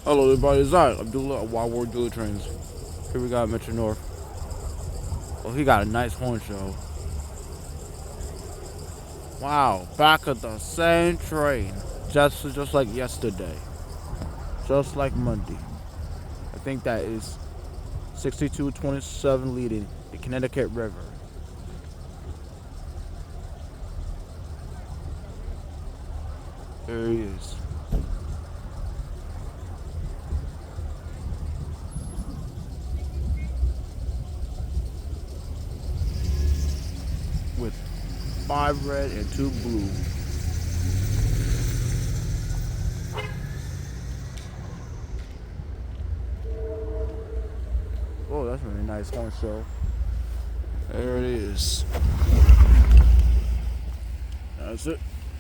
Hello, everybody. It's I, Abdullah of Wild World Dual Trains. Here we got Metro North. Oh, he got a nice horn show. Wow, back at the same train. Just like yesterday. Just like Monday. I think that is 6227 leading the Connecticut River. There he is. With 5 red and 2 blue. Oh, that's a really nice horn show. There it is. That's it.